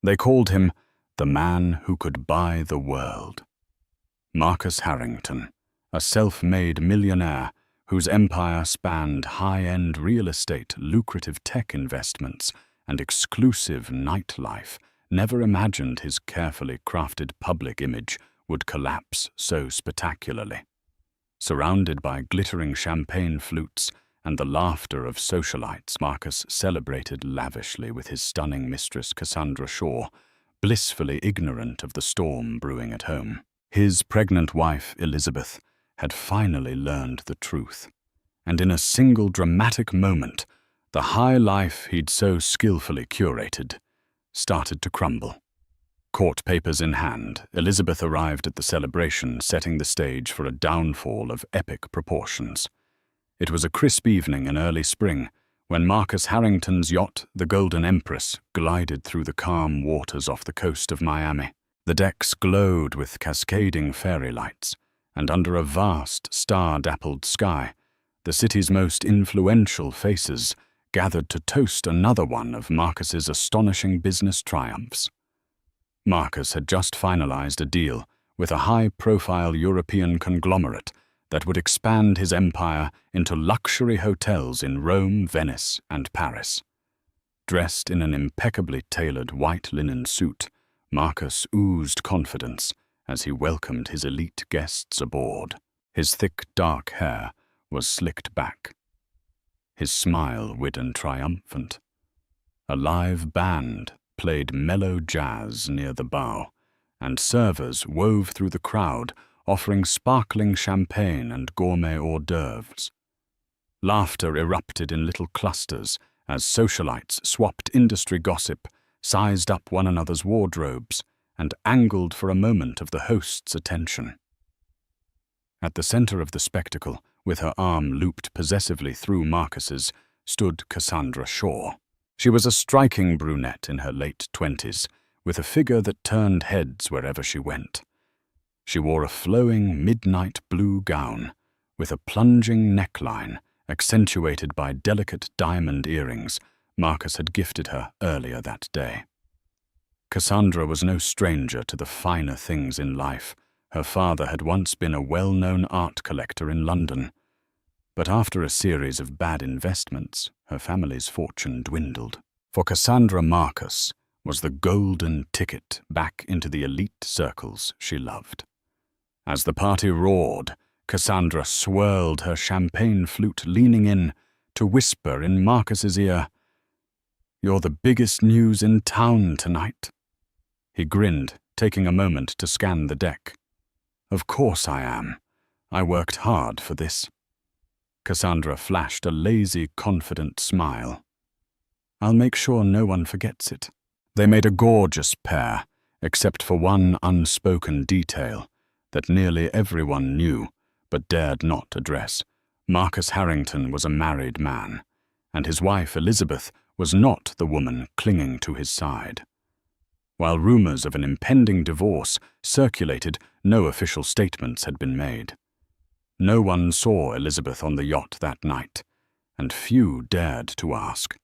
They called him the man who could buy the world. Marcus Harrington, a self-made millionaire whose empire spanned high-end real estate, lucrative tech investments, and exclusive nightlife, never imagined his carefully crafted public image would collapse so spectacularly. Surrounded by glittering champagne flutes and the laughter of socialites, Marcus celebrated lavishly with his stunning mistress Cassandra Shaw, blissfully ignorant of the storm brewing at home. His pregnant wife, Elizabeth, had finally learned the truth, and in a single dramatic moment, the high life he'd so skillfully curated started to crumble. Court papers in hand, Elizabeth arrived at the celebration, setting the stage for a downfall of epic proportions. It was a crisp evening in early spring, when Marcus Harrington's yacht, the Golden Empress, glided through the calm waters off the coast of Miami. The decks glowed with cascading fairy lights, and under a vast, star-dappled sky, the city's most influential faces gathered to toast another one of Marcus's astonishing business triumphs. Marcus had just finalized a deal with a high-profile European conglomerate that would expand his empire into luxury hotels in Rome, Venice, and Paris. Dressed in an impeccably tailored white linen suit, Marcus oozed confidence as he welcomed his elite guests aboard. His thick, dark hair was slicked back, his smile wide and triumphant. A live band played mellow jazz near the bow, and servers wove through the crowd, offering sparkling champagne and gourmet hors d'oeuvres. Laughter erupted in little clusters as socialites swapped industry gossip, sized up one another's wardrobes, and angled for a moment of the host's attention. At the center of the spectacle, with her arm looped possessively through Marcus's, stood Cassandra Shaw. She was a striking brunette in her late 20s, with a figure that turned heads wherever she went. She wore a flowing midnight blue gown, with a plunging neckline accentuated by delicate diamond earrings Marcus had gifted her earlier that day. Cassandra was no stranger to the finer things in life. Her father had once been a well-known art collector in London, but after a series of bad investments, her family's fortune dwindled. For Cassandra, Marcus was the golden ticket back into the elite circles she loved. As the party roared, Cassandra swirled her champagne flute, leaning in to whisper in Marcus's ear, "You're the biggest news in town tonight." He grinned, taking a moment to scan the deck. "Of course I am. I worked hard for this." Cassandra flashed a lazy, confident smile. "I'll make sure no one forgets it." They made a gorgeous pair, except for one unspoken detail that nearly everyone knew but dared not address. Marcus Harrington was a married man, and his wife Elizabeth was not the woman clinging to his side. While rumors of an impending divorce circulated, no official statements had been made. No one saw Elizabeth on the yacht that night, and few dared to ask.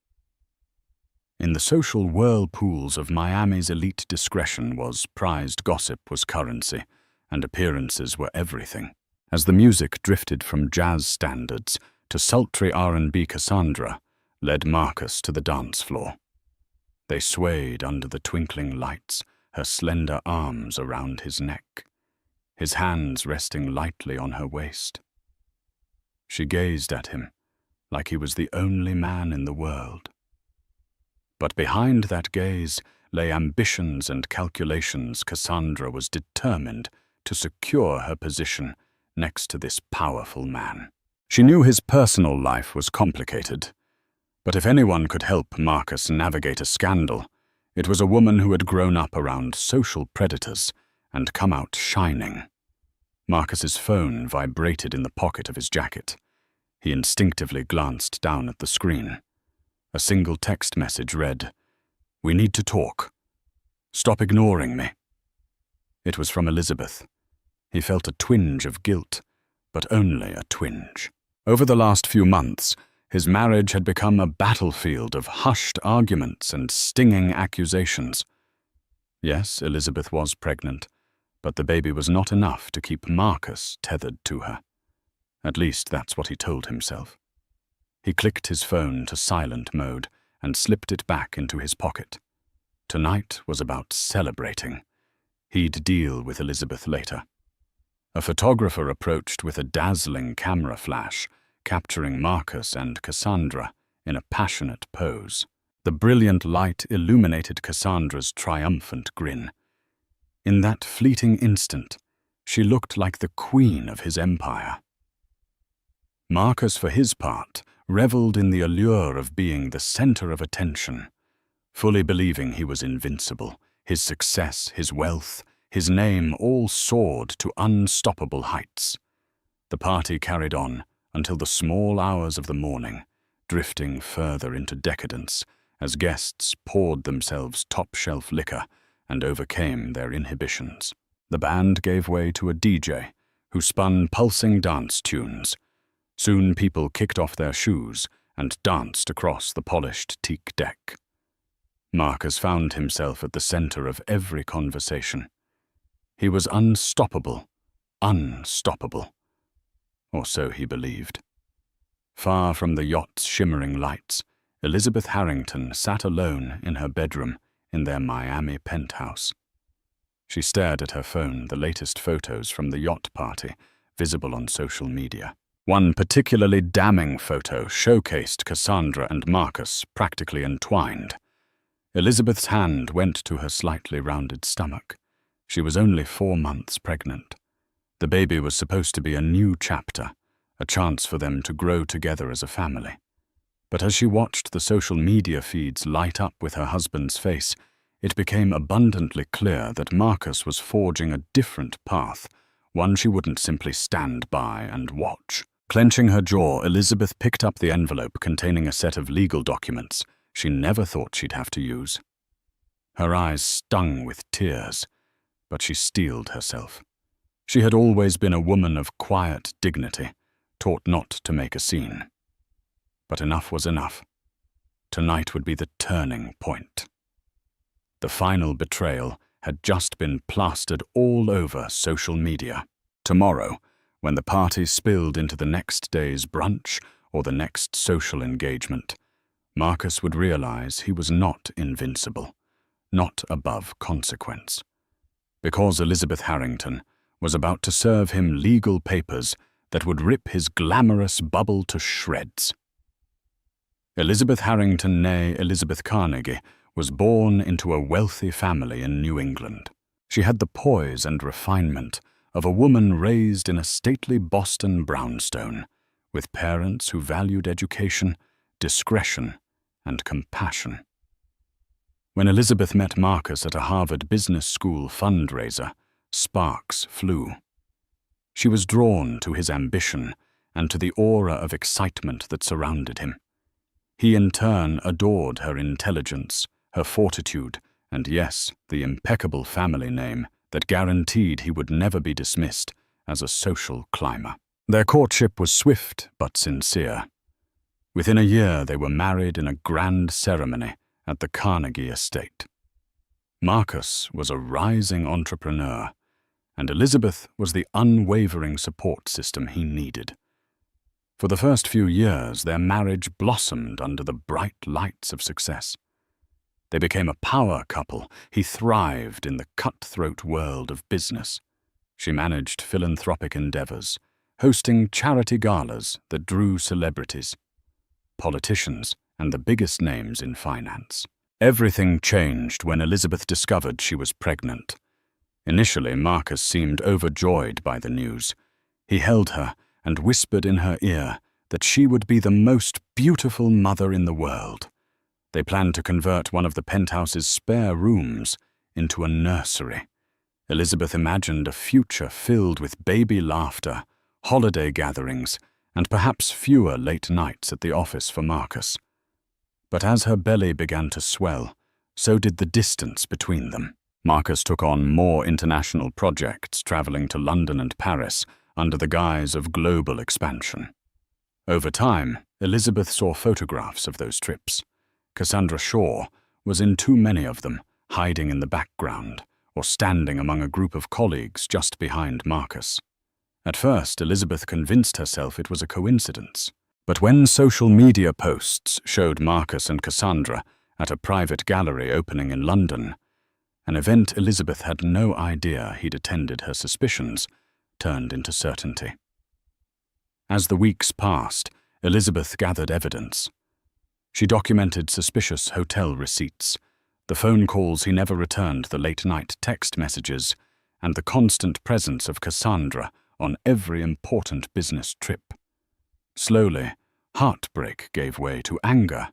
In the social whirlpools of Miami's elite, discretion was prized, gossip was currency, and appearances were everything. As the music drifted from jazz standards to sultry R&B, Cassandra led Marcus to the dance floor. They swayed under the twinkling lights, her slender arms around his neck, his hands resting lightly on her waist. She gazed at him like he was the only man in the world. But behind that gaze lay ambitions and calculations. Cassandra was determined to secure her position next to this powerful man. She knew his personal life was complicated, but if anyone could help Marcus navigate a scandal, it was a woman who had grown up around social predators and come out shining. Marcus's phone vibrated in the pocket of his jacket. He instinctively glanced down at the screen. A single text message read, "We need to talk. Stop ignoring me." It was from Elizabeth. He felt a twinge of guilt, but only a twinge. Over the last few months, his marriage had become a battlefield of hushed arguments and stinging accusations. Yes, Elizabeth was pregnant, but the baby was not enough to keep Marcus tethered to her. At least that's what he told himself. He clicked his phone to silent mode and slipped it back into his pocket. Tonight was about celebrating. He'd deal with Elizabeth later. A photographer approached with a dazzling camera flash, capturing Marcus and Cassandra in a passionate pose. The brilliant light illuminated Cassandra's triumphant grin. In that fleeting instant, she looked like the queen of his empire. Marcus, for his part, reveled in the allure of being the center of attention, fully believing he was invincible. His success, his wealth, his name all soared to unstoppable heights. The party carried on until the small hours of the morning, drifting further into decadence as guests poured themselves top-shelf liquor and overcame their inhibitions. The band gave way to a DJ who spun pulsing dance tunes. Soon people kicked off their shoes and danced across the polished teak deck. Marcus found himself at the center of every conversation. He was unstoppable, unstoppable. Or so he believed. Far from the yacht's shimmering lights, Elizabeth Harrington sat alone in her bedroom in their Miami penthouse. She stared at her phone, the latest photos from the yacht party, visible on social media. One particularly damning photo showcased Cassandra and Marcus practically entwined. Elizabeth's hand went to her slightly rounded stomach. She was only 4 months pregnant. The baby was supposed to be a new chapter, a chance for them to grow together as a family. But as she watched the social media feeds light up with her husband's face, it became abundantly clear that Marcus was forging a different path, one she wouldn't simply stand by and watch. Clenching her jaw, Elizabeth picked up the envelope containing a set of legal documents she never thought she'd have to use. Her eyes stung with tears, but she steeled herself. She had always been a woman of quiet dignity, taught not to make a scene. But enough was enough. Tonight would be the turning point. The final betrayal had just been plastered all over social media. Tomorrow, when the party spilled into the next day's brunch or the next social engagement, Marcus would realize he was not invincible, not above consequence. Because Elizabeth Harrington was about to serve him legal papers that would rip his glamorous bubble to shreds. Elizabeth Harrington, née Elizabeth Carnegie, was born into a wealthy family in New England. She had the poise and refinement of a woman raised in a stately Boston brownstone, with parents who valued education, discretion, and compassion. When Elizabeth met Marcus at a Harvard Business School fundraiser, sparks flew. She was drawn to his ambition and to the aura of excitement that surrounded him. He in turn adored her intelligence, her fortitude, and yes, the impeccable family name that guaranteed he would never be dismissed as a social climber. Their courtship was swift but sincere. Within a year they were married in a grand ceremony at the Carnegie estate. Marcus was a rising entrepreneur, and Elizabeth was the unwavering support system he needed. For the first few years, their marriage blossomed under the bright lights of success. They became a power couple. He thrived in the cutthroat world of business. She managed philanthropic endeavors, hosting charity galas that drew celebrities, politicians, and the biggest names in finance. Everything changed when Elizabeth discovered she was pregnant. Initially, Marcus seemed overjoyed by the news. He held her and whispered in her ear that she would be the most beautiful mother in the world. They planned to convert one of the penthouse's spare rooms into a nursery. Elizabeth imagined a future filled with baby laughter, holiday gatherings, and perhaps fewer late nights at the office for Marcus. But as her belly began to swell, so did the distance between them. Marcus took on more international projects, traveling to London and Paris under the guise of global expansion. Over time, Elizabeth saw photographs of those trips. Cassandra Shaw was in too many of them, hiding in the background or standing among a group of colleagues just behind Marcus. At first, Elizabeth convinced herself it was a coincidence. But when social media posts showed Marcus and Cassandra at a private gallery opening in London, an event Elizabeth had no idea he'd attended, her suspicions turned into certainty. As the weeks passed, Elizabeth gathered evidence. She documented suspicious hotel receipts, the phone calls he never returned, the late-night text messages, and the constant presence of Cassandra on every important business trip. Slowly, heartbreak gave way to anger,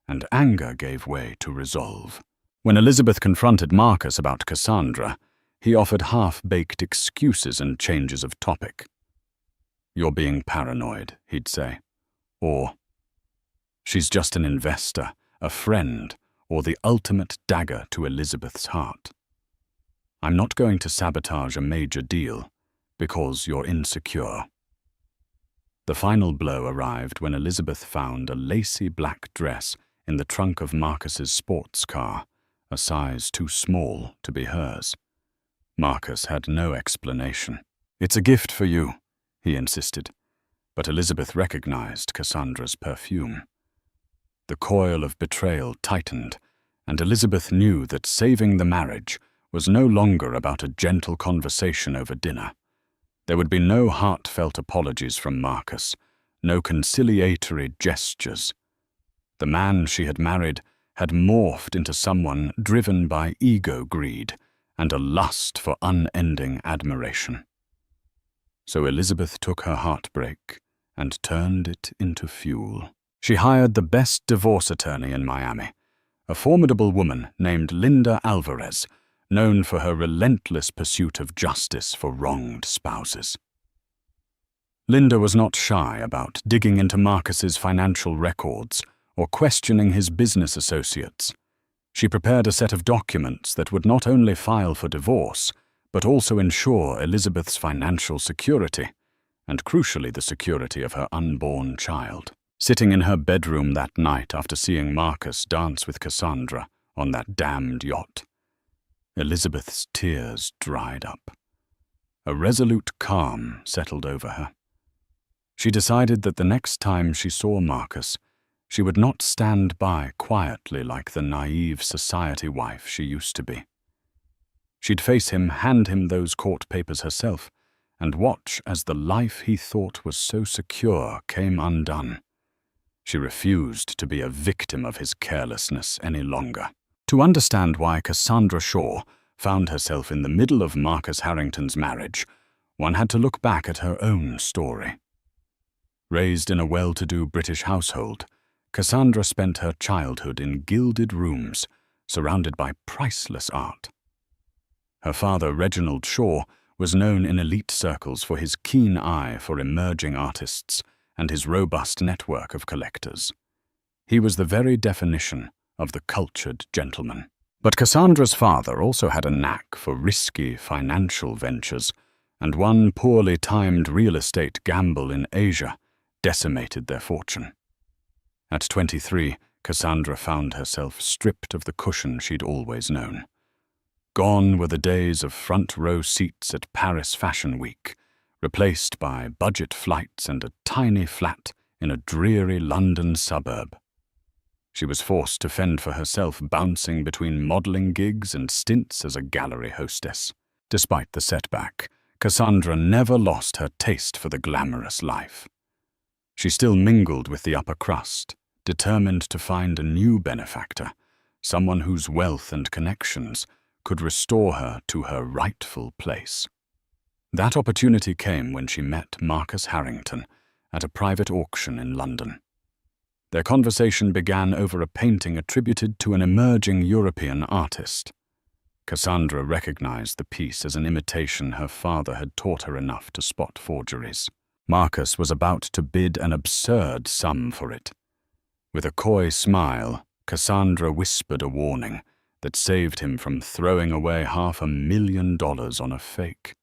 and anger gave way to resolve. When Elizabeth confronted Marcus about Cassandra, he offered half-baked excuses and changes of topic. "You're being paranoid," he'd say. Or, "She's just an investor, a friend, or the ultimate dagger to Elizabeth's heart. I'm not going to sabotage a major deal because you're insecure." The final blow arrived when Elizabeth found a lacy black dress in the trunk of Marcus's sports car, a size too small to be hers. Marcus had no explanation. "It's a gift for you," he insisted, but Elizabeth recognized Cassandra's perfume. The coil of betrayal tightened, and Elizabeth knew that saving the marriage was no longer about a gentle conversation over dinner. There would be no heartfelt apologies from Marcus, no conciliatory gestures. The man she had married had morphed into someone driven by ego greed and a lust for unending admiration. So Elizabeth took her heartbreak and turned it into fuel. She hired the best divorce attorney in Miami, a formidable woman named Linda Alvarez, known for her relentless pursuit of justice for wronged spouses. Linda was not shy about digging into Marcus's financial records or questioning his business associates. She prepared a set of documents that would not only file for divorce, but also ensure Elizabeth's financial security, and crucially the security of her unborn child. Sitting in her bedroom that night after seeing Marcus dance with Cassandra on that damned yacht, Elizabeth's tears dried up. A resolute calm settled over her. She decided that the next time she saw Marcus, she would not stand by quietly like the naive society wife she used to be. She'd face him, hand him those court papers herself, and watch as the life he thought was so secure came undone. She refused to be a victim of his carelessness any longer. To understand why Cassandra Shaw found herself in the middle of Marcus Harrington's marriage, one had to look back at her own story. Raised in a well-to-do British household, Cassandra spent her childhood in gilded rooms, surrounded by priceless art. Her father, Reginald Shaw, was known in elite circles for his keen eye for emerging artists and his robust network of collectors. He was the very definition of the cultured gentleman. But Cassandra's father also had a knack for risky financial ventures, and one poorly timed real estate gamble in Asia decimated their fortune. At 23, Cassandra found herself stripped of the cushion she'd always known. Gone were the days of front-row seats at Paris Fashion Week, replaced by budget flights and a tiny flat in a dreary London suburb. She was forced to fend for herself, bouncing between modeling gigs and stints as a gallery hostess. Despite the setback, Cassandra never lost her taste for the glamorous life. She still mingled with the upper crust, determined to find a new benefactor, someone whose wealth and connections could restore her to her rightful place. That opportunity came when she met Marcus Harrington at a private auction in London. Their conversation began over a painting attributed to an emerging European artist. Cassandra recognized the piece as an imitation her father had taught her enough to spot forgeries. Marcus was about to bid an absurd sum for it. With a coy smile, Cassandra whispered a warning that saved him from throwing away $500,000 on a fake.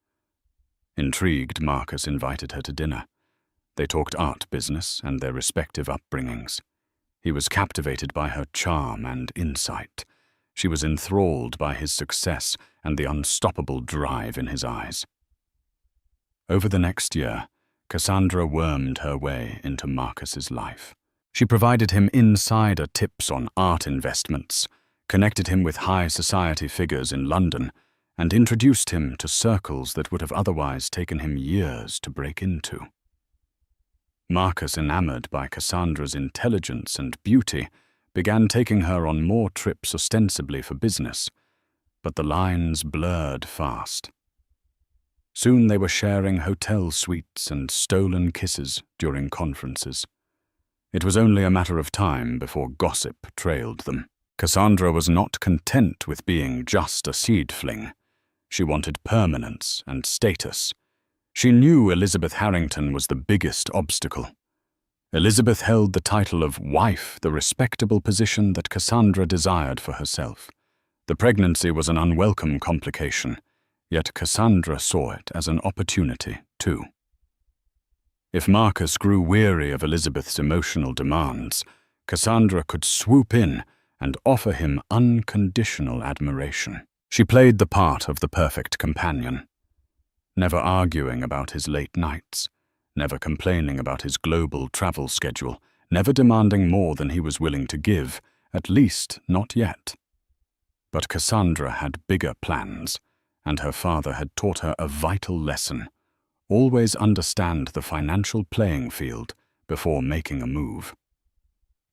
Intrigued, Marcus invited her to dinner. They talked art business and their respective upbringings. He was captivated by her charm and insight, She was enthralled by his success and the unstoppable drive in his eyes. Over the next year, Cassandra wormed her way into Marcus's life. She provided him insider tips on art investments, connected him with high society figures in London, and introduced him to circles that would have otherwise taken him years to break into. Marcus, enamored by Cassandra's intelligence and beauty, began taking her on more trips ostensibly for business, but the lines blurred fast. Soon they were sharing hotel suites and stolen kisses during conferences. It was only a matter of time before gossip trailed them. Cassandra was not content with being just a seed fling. She wanted permanence and status. She knew Elizabeth Harrington was the biggest obstacle. Elizabeth held the title of wife, the respectable position that Cassandra desired for herself. The pregnancy was an unwelcome complication, yet Cassandra saw it as an opportunity, too. If Marcus grew weary of Elizabeth's emotional demands, Cassandra could swoop in and offer him unconditional admiration. She played the part of the perfect companion, never arguing about his late nights, never complaining about his global travel schedule, never demanding more than he was willing to give, at least not yet. But Cassandra had bigger plans, and her father had taught her a vital lesson: always understand the financial playing field before making a move.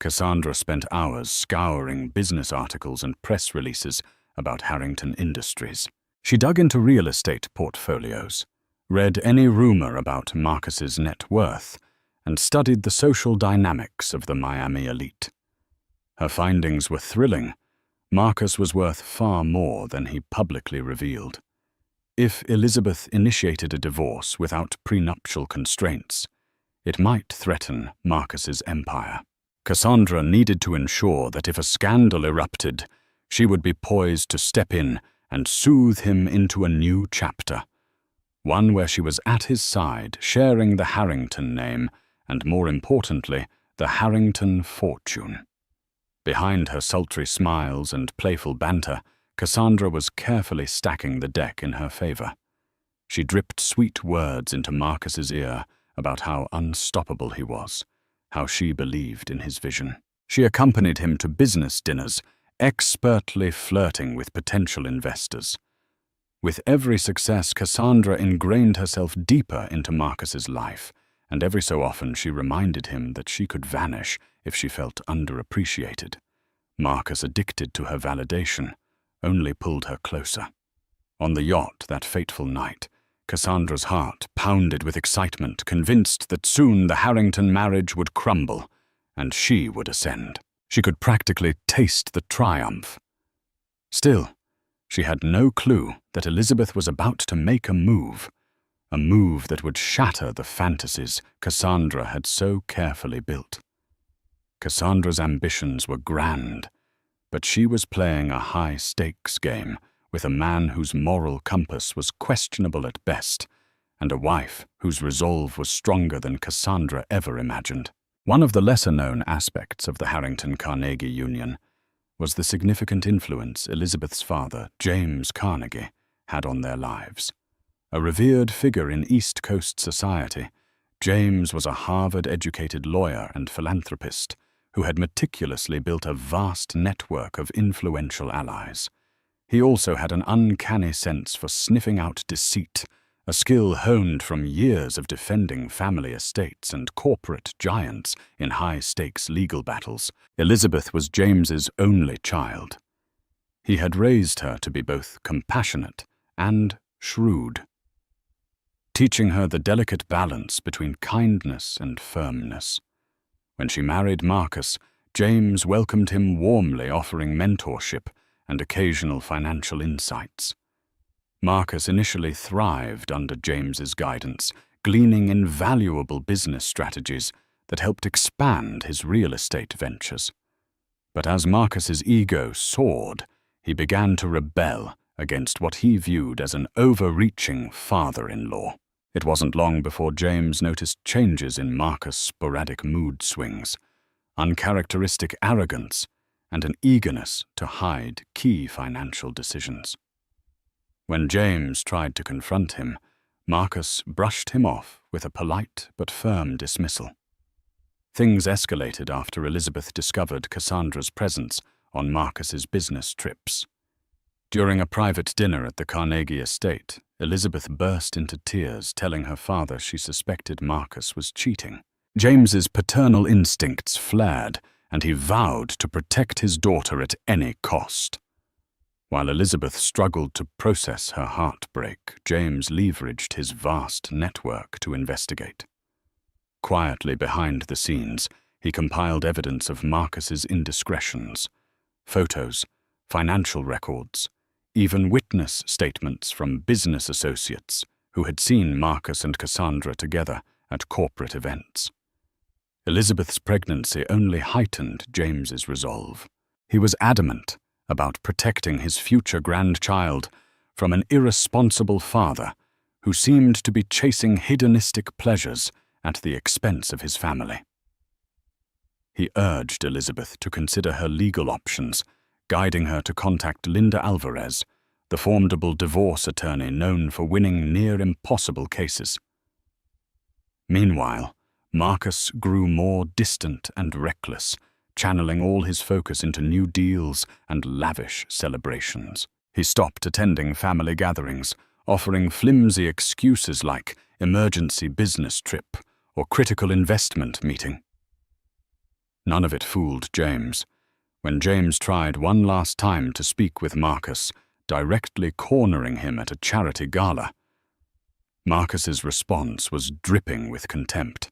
Cassandra spent hours scouring business articles and press releases about Harrington Industries. She dug into real estate portfolios, read any rumor about Marcus's net worth, and studied the social dynamics of the Miami elite. Her findings were thrilling. Marcus was worth far more than he publicly revealed. If Elizabeth initiated a divorce without prenuptial constraints, it might threaten Marcus's empire. Cassandra needed to ensure that if a scandal erupted, she would be poised to step in and soothe him into a new chapter, one where she was at his side, sharing the Harrington name and, more importantly, the Harrington fortune. Behind her sultry smiles and playful banter, Cassandra was carefully stacking the deck in her favor. She dripped sweet words into Marcus's ear about how unstoppable he was, how she believed in his vision. She accompanied him to business dinners, expertly flirting with potential investors. With every success, Cassandra ingrained herself deeper into Marcus's life, and every so often she reminded him that she could vanish if she felt underappreciated. Marcus, addicted to her validation, only pulled her closer. On the yacht that fateful night, Cassandra's heart pounded with excitement, convinced that soon the Harrington marriage would crumble and she would ascend. She could practically taste the triumph. Still, she had no clue that Elizabeth was about to make a move that would shatter the fantasies Cassandra had so carefully built. Cassandra's ambitions were grand, but she was playing a high-stakes game with a man whose moral compass was questionable at best, and a wife whose resolve was stronger than Cassandra ever imagined. One of the lesser-known aspects of the Harrington-Carnegie union was the significant influence Elizabeth's father, James Carnegie, had on their lives. A revered figure in East Coast society, James was a Harvard-educated lawyer and philanthropist who had meticulously built a vast network of influential allies. He also had an uncanny sense for sniffing out deceit, a skill honed from years of defending family estates and corporate giants in high-stakes legal battles. Elizabeth was James's only child. He had raised her to be both compassionate and shrewd, teaching her the delicate balance between kindness and firmness. When she married Marcus, James welcomed him warmly, offering mentorship and occasional financial insights. Marcus initially thrived under James's guidance, gleaning invaluable business strategies that helped expand his real estate ventures. But as Marcus's ego soared, he began to rebel against what he viewed as an overreaching father-in-law. It wasn't long before James noticed changes in Marcus' sporadic mood swings, uncharacteristic arrogance, and an eagerness to hide key financial decisions. When James tried to confront him, Marcus brushed him off with a polite but firm dismissal. Things escalated after Elizabeth discovered Cassandra's presence on Marcus's business trips. During a private dinner at the Carnegie estate, Elizabeth burst into tears, telling her father she suspected Marcus was cheating. James's paternal instincts flared, and he vowed to protect his daughter at any cost. While Elizabeth struggled to process her heartbreak, James leveraged his vast network to investigate. Quietly behind the scenes, he compiled evidence of Marcus's indiscretions: photos, financial records, even witness statements from business associates who had seen Marcus and Cassandra together at corporate events. Elizabeth's pregnancy only heightened James's resolve. He was adamant about protecting his future grandchild from an irresponsible father who seemed to be chasing hedonistic pleasures at the expense of his family. He urged Elizabeth to consider her legal options, guiding her to contact Linda Alvarez, the formidable divorce attorney known for winning near-impossible cases. Meanwhile, Marcus grew more distant and reckless, channeling all his focus into new deals and lavish celebrations. He stopped attending family gatherings, offering flimsy excuses like emergency business trip or critical investment meeting. None of it fooled James. When James tried one last time to speak with Marcus, directly cornering him at a charity gala, Marcus's response was dripping with contempt.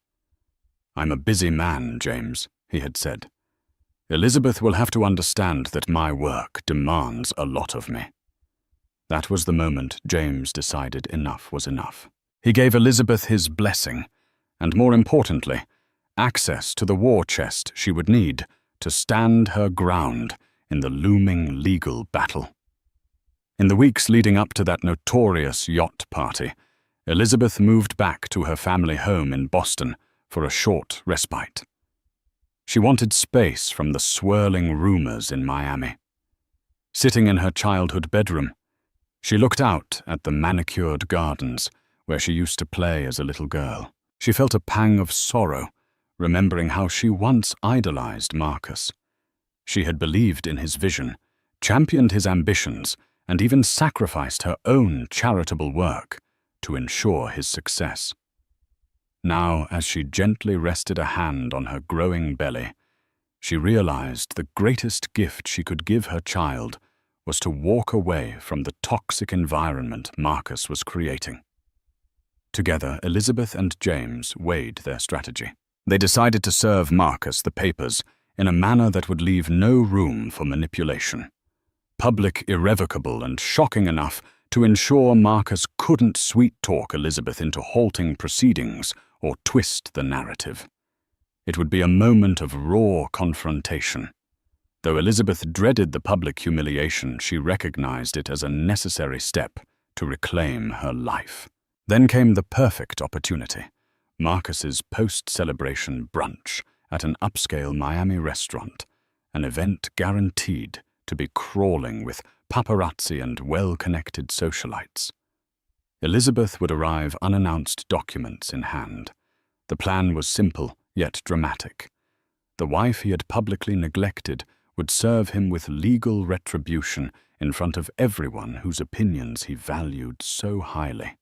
"I'm a busy man, James," he had said. "Elizabeth will have to understand that my work demands a lot of me." That was the moment James decided enough was enough. He gave Elizabeth his blessing, and more importantly, access to the war chest she would need to stand her ground in the looming legal battle. In the weeks leading up to that notorious yacht party, Elizabeth moved back to her family home in Boston for a short respite. She wanted space from the swirling rumors in Miami. Sitting in her childhood bedroom, she looked out at the manicured gardens where she used to play as a little girl. She felt a pang of sorrow, remembering how she once idolized Marcus. She had believed in his vision, championed his ambitions, and even sacrificed her own charitable work to ensure his success. Now, as she gently rested a hand on her growing belly, she realized the greatest gift she could give her child was to walk away from the toxic environment Marcus was creating. Together, Elizabeth and James weighed their strategy. They decided to serve Marcus the papers in a manner that would leave no room for manipulation. Public, irrevocable, and shocking enough to ensure Marcus couldn't sweet-talk Elizabeth into halting proceedings or twist the narrative. It would be a moment of raw confrontation. Though Elizabeth dreaded the public humiliation, she recognized it as a necessary step to reclaim her life. Then came the perfect opportunity: Marcus's post-celebration brunch at an upscale Miami restaurant, an event guaranteed to be crawling with paparazzi and well-connected socialites. Elizabeth would arrive unannounced, documents in hand. The plan was simple, yet dramatic. The wife he had publicly neglected would serve him with legal retribution in front of everyone whose opinions he valued so highly.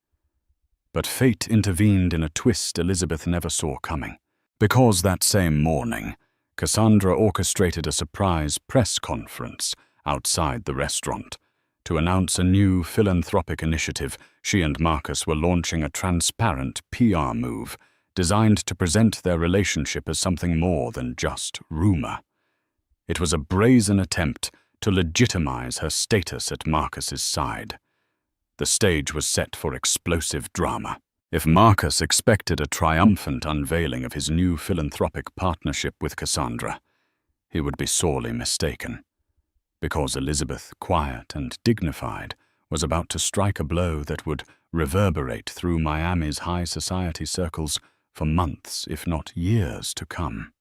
But fate intervened in a twist Elizabeth never saw coming, because that same morning, Cassandra orchestrated a surprise press conference outside the restaurant to announce a new philanthropic initiative. She and Marcus were launching a transparent PR move designed to present their relationship as something more than just rumor. It was a brazen attempt to legitimize her status at Marcus's side. The stage was set for explosive drama. If Marcus expected a triumphant unveiling of his new philanthropic partnership with Cassandra, he would be sorely mistaken. Because Elizabeth, quiet and dignified, was about to strike a blow that would reverberate through Miami's high society circles for months, if not years, to come.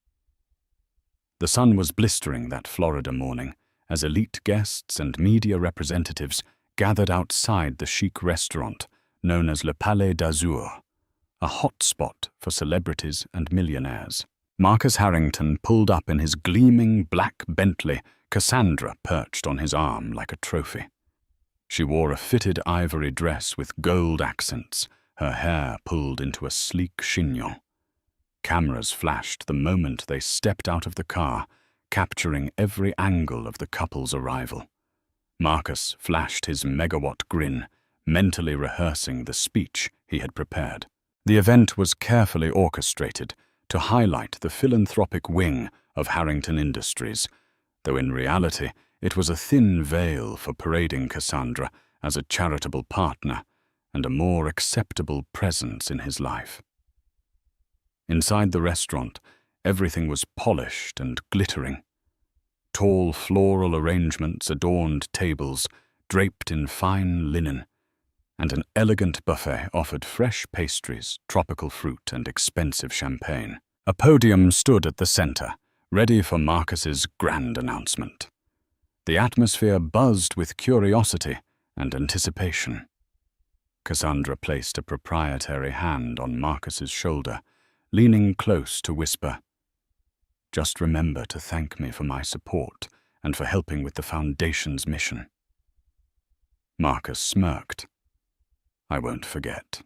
The sun was blistering that Florida morning as elite guests and media representatives gathered outside the chic restaurant known as Le Palais d'Azur, a hotspot for celebrities and millionaires. Marcus Harrington pulled up in his gleaming black Bentley, Cassandra perched on his arm like a trophy. She wore a fitted ivory dress with gold accents, her hair pulled into a sleek chignon. Cameras flashed the moment they stepped out of the car, capturing every angle of the couple's arrival. Marcus flashed his megawatt grin, mentally rehearsing the speech he had prepared. The event was carefully orchestrated to highlight the philanthropic wing of Harrington Industries, though in reality it was a thin veil for parading Cassandra as a charitable partner and a more acceptable presence in his life. Inside the restaurant, everything was polished and glittering. Tall floral arrangements adorned tables draped in fine linen, and an elegant buffet offered fresh pastries, tropical fruit, and expensive champagne. A podium stood at the center, ready for Marcus's grand announcement. The atmosphere buzzed with curiosity and anticipation. Cassandra placed a proprietary hand on Marcus's shoulder, leaning close to whisper, "Just remember to thank me for my support and for helping with the Foundation's mission." Marcus smirked. "I won't forget."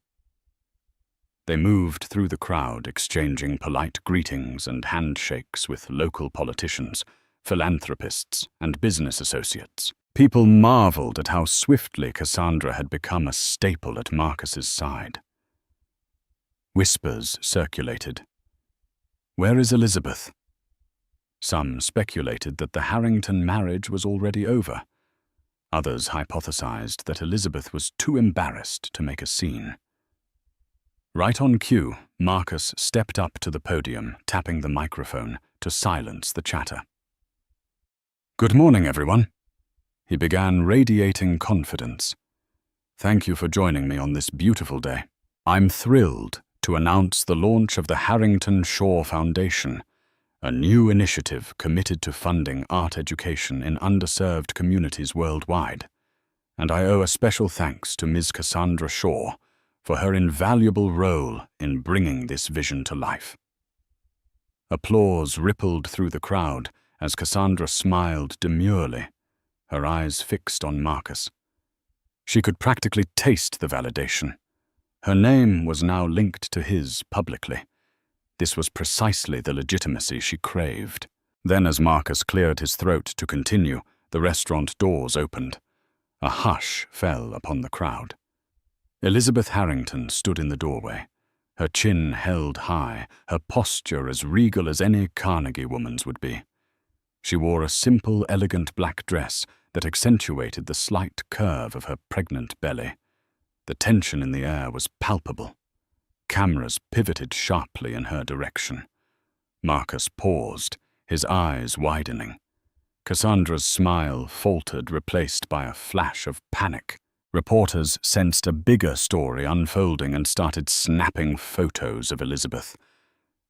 They moved through the crowd, exchanging polite greetings and handshakes with local politicians, philanthropists, and business associates. People marveled at how swiftly Cassandra had become a staple at Marcus's side. Whispers circulated. "Where is Elizabeth?" Some speculated that the Harrington marriage was already over. Others hypothesized that Elizabeth was too embarrassed to make a scene. Right on cue, Marcus stepped up to the podium, tapping the microphone to silence the chatter. "Good morning, everyone." He began, radiating confidence. "Thank you for joining me on this beautiful day. I'm thrilled to announce the launch of the Harrington Shaw Foundation, a new initiative committed to funding art education in underserved communities worldwide. And I owe a special thanks to Ms. Cassandra Shaw for her invaluable role in bringing this vision to life." Applause rippled through the crowd as Cassandra smiled demurely, her eyes fixed on Marcus. She could practically taste the validation. Her name was now linked to his publicly. This was precisely the legitimacy she craved. Then, as Marcus cleared his throat to continue, the restaurant doors opened. A hush fell upon the crowd. Elizabeth Harrington stood in the doorway, her chin held high, her posture as regal as any Carnegie woman's would be. She wore a simple, elegant black dress that accentuated the slight curve of her pregnant belly. The tension in the air was palpable. Cameras pivoted sharply in her direction. Marcus paused, his eyes widening. Cassandra's smile faltered, replaced by a flash of panic. Reporters sensed a bigger story unfolding and started snapping photos of Elizabeth.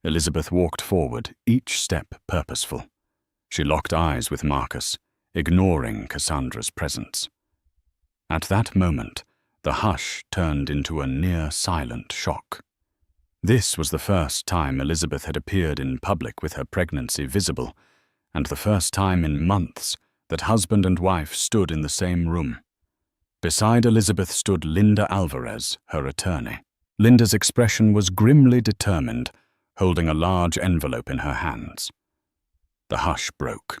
Elizabeth walked forward, each step purposeful. She locked eyes with Marcus, ignoring Cassandra's presence. At that moment, the hush turned into a near-silent shock. This was the first time Elizabeth had appeared in public with her pregnancy visible, and the first time in months that husband and wife stood in the same room. Beside Elizabeth stood Linda Alvarez, her attorney. Linda's expression was grimly determined, holding a large envelope in her hands. The hush broke.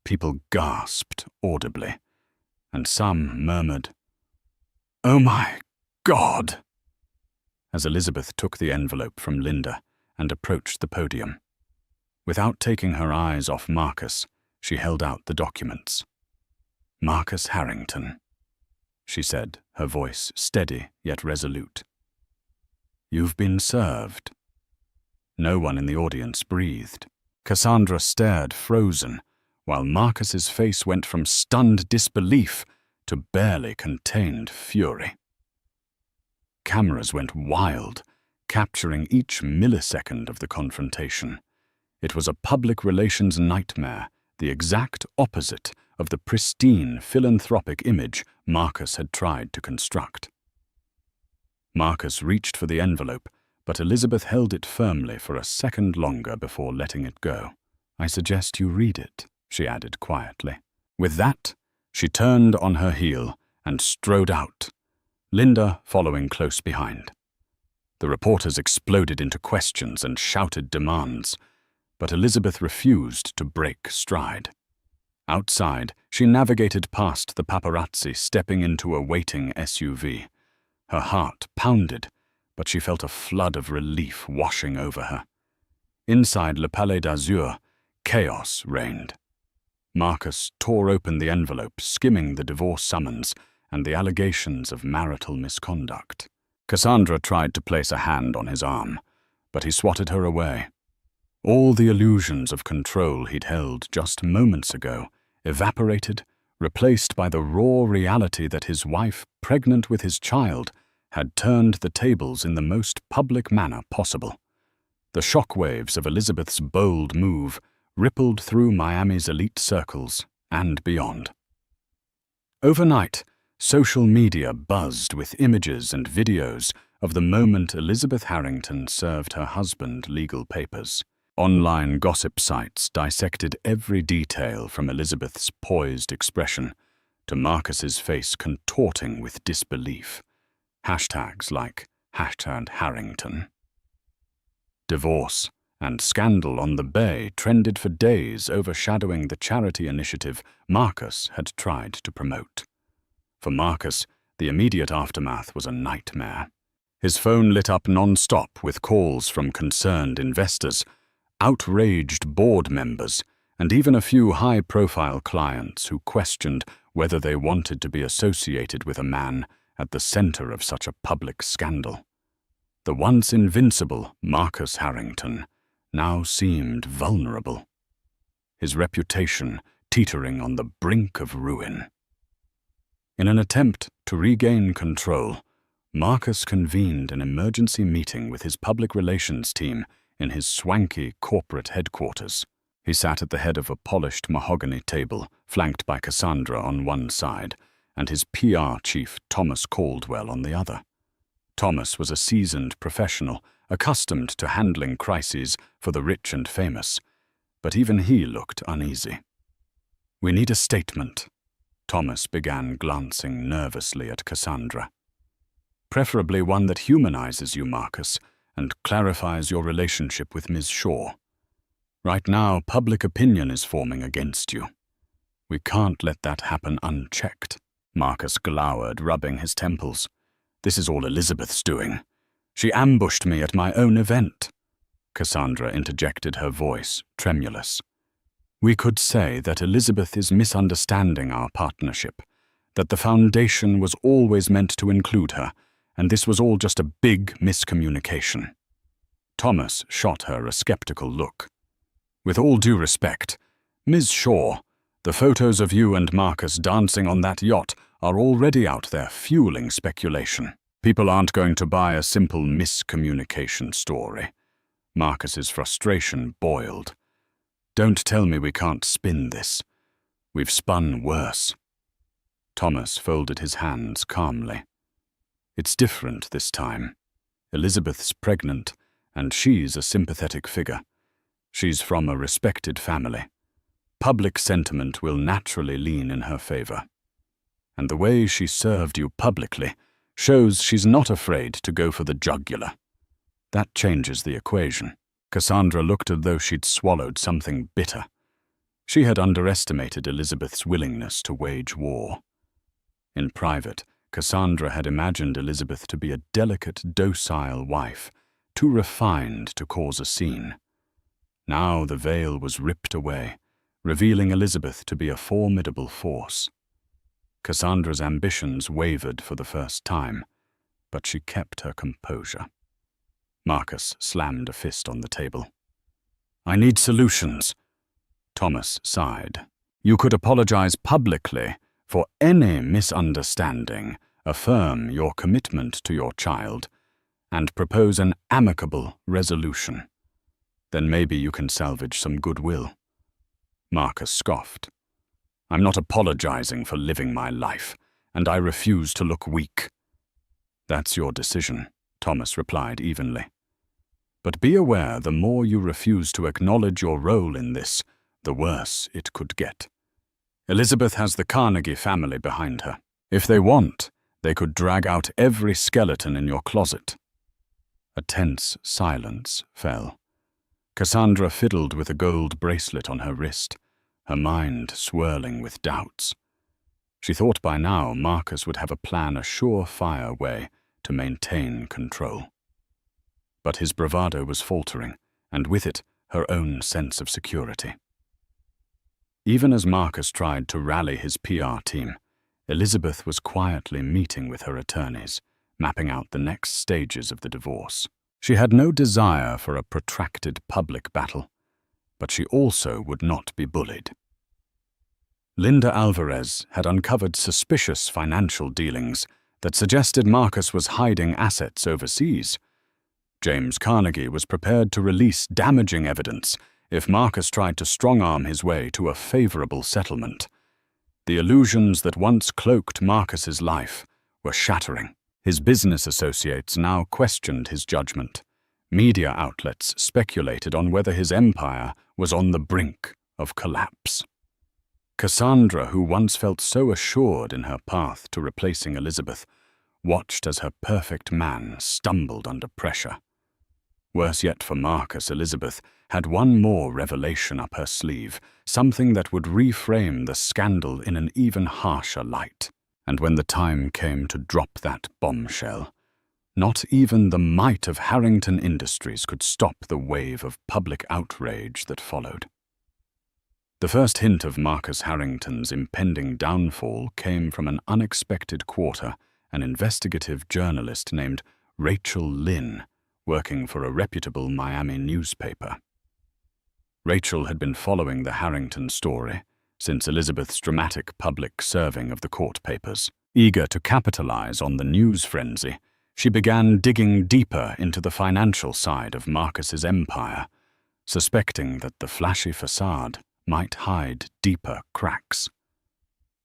People gasped audibly, and some murmured, "Oh my God!" as Elizabeth took the envelope from Linda and approached the podium. Without taking her eyes off Marcus, she held out the documents. "Marcus Harrington," she said, her voice steady yet resolute. "You've been served." No one in the audience breathed. Cassandra stared frozen, while Marcus's face went from stunned disbelief to barely contained fury. Cameras went wild, capturing each millisecond of the confrontation. It was a public relations nightmare, the exact opposite of the pristine, philanthropic image Marcus had tried to construct. Marcus reached for the envelope, but Elizabeth held it firmly for a second longer before letting it go. "I suggest you read it," she added quietly. With that, she turned on her heel and strode out, Linda following close behind. The reporters exploded into questions and shouted demands, but Elizabeth refused to break stride. Outside, she navigated past the paparazzi, stepping into a waiting SUV. Her heart pounded, but she felt a flood of relief washing over her. Inside Le Palais d'Azur, chaos reigned. Marcus tore open the envelope, skimming the divorce summons and the allegations of marital misconduct. Cassandra tried to place a hand on his arm, but he swatted her away. All the illusions of control he'd held just moments ago evaporated, replaced by the raw reality that his wife, pregnant with his child, had turned the tables in the most public manner possible. The shockwaves of Elizabeth's bold move rippled through Miami's elite circles and beyond. Overnight, social media buzzed with images and videos of the moment Elizabeth Harrington served her husband legal papers. Online gossip sites dissected every detail from Elizabeth's poised expression to Marcus's face contorting with disbelief. Hashtags like #Harrington. Divorce and scandal on the Bay trended for days, overshadowing the charity initiative Marcus had tried to promote. For Marcus, the immediate aftermath was a nightmare. His phone lit up non-stop with calls from concerned investors, outraged board members, and even a few high-profile clients who questioned whether they wanted to be associated with a man at the center of such a public scandal. The once invincible Marcus Harrington now seemed vulnerable, his reputation teetering on the brink of ruin. In an attempt to regain control, Marcus convened an emergency meeting with his public relations team in his swanky corporate headquarters. He sat at the head of a polished mahogany table, flanked by Cassandra on one side, and his PR chief, Thomas Caldwell, on the other. Thomas was a seasoned professional, accustomed to handling crises for the rich and famous, but even he looked uneasy. "We need a statement," Thomas began, glancing nervously at Cassandra. "Preferably one that humanizes you, Marcus, and clarifies your relationship with Ms. Shaw. Right now, public opinion is forming against you. We can't let that happen unchecked." Marcus glowered, rubbing his temples. "This is all Elizabeth's doing. She ambushed me at my own event." Cassandra interjected, her voice tremulous. "We could say that Elizabeth is misunderstanding our partnership, that the foundation was always meant to include her, and this was all just a big miscommunication." Thomas shot her a skeptical look. "With all due respect, Ms. Shaw, the photos of you and Marcus dancing on that yacht are already out there fueling speculation. People aren't going to buy a simple miscommunication story." Marcus's frustration boiled. "Don't tell me we can't spin this. We've spun worse." Thomas folded his hands calmly. "It's different this time. Elizabeth's pregnant, and she's a sympathetic figure. She's from a respected family. Public sentiment will naturally lean in her favor. And the way she served you publicly shows she's not afraid to go for the jugular. That changes the equation." Cassandra looked as though she'd swallowed something bitter. She had underestimated Elizabeth's willingness to wage war. In private, Cassandra had imagined Elizabeth to be a delicate, docile wife, too refined to cause a scene. Now the veil was ripped away, revealing Elizabeth to be a formidable force. Cassandra's ambitions wavered for the first time, but she kept her composure. Marcus slammed a fist on the table. "I need solutions." Thomas sighed. "You could apologize publicly for any misunderstanding, affirm your commitment to your child, and propose an amicable resolution. Then maybe you can salvage some goodwill." Marcus scoffed. "I'm not apologizing for living my life, and I refuse to look weak." "That's your decision," Thomas replied evenly. "But be aware, the more you refuse to acknowledge your role in this, the worse it could get. Elizabeth has the Carnegie family behind her. If they want, they could drag out every skeleton in your closet." A tense silence fell. Cassandra fiddled with a gold bracelet on her wrist, her mind swirling with doubts. She thought by now Marcus would have a plan, a surefire way to maintain control. But his bravado was faltering, and with it, her own sense of security. Even as Marcus tried to rally his PR team, Elizabeth was quietly meeting with her attorneys, mapping out the next stages of the divorce. She had no desire for a protracted public battle, but she also would not be bullied. Linda Alvarez had uncovered suspicious financial dealings that suggested Marcus was hiding assets overseas. James Carnegie was prepared to release damaging evidence if Marcus tried to strong-arm his way to a favorable settlement. The illusions that once cloaked Marcus's life were shattering. His business associates now questioned his judgment. Media outlets speculated on whether his empire was on the brink of collapse. Cassandra, who once felt so assured in her path to replacing Elizabeth, watched as her perfect man stumbled under pressure. Worse yet for Marcus, Elizabeth had one more revelation up her sleeve, something that would reframe the scandal in an even harsher light. And when the time came to drop that bombshell, not even the might of Harrington Industries could stop the wave of public outrage that followed. The first hint of Marcus Harrington's impending downfall came from an unexpected quarter, an investigative journalist named Rachel Lynn, working for a reputable Miami newspaper. Rachel had been following the Harrington story since Elizabeth's dramatic public serving of the court papers. Eager to capitalize on the news frenzy, she began digging deeper into the financial side of Marcus's empire, suspecting that the flashy facade might hide deeper cracks.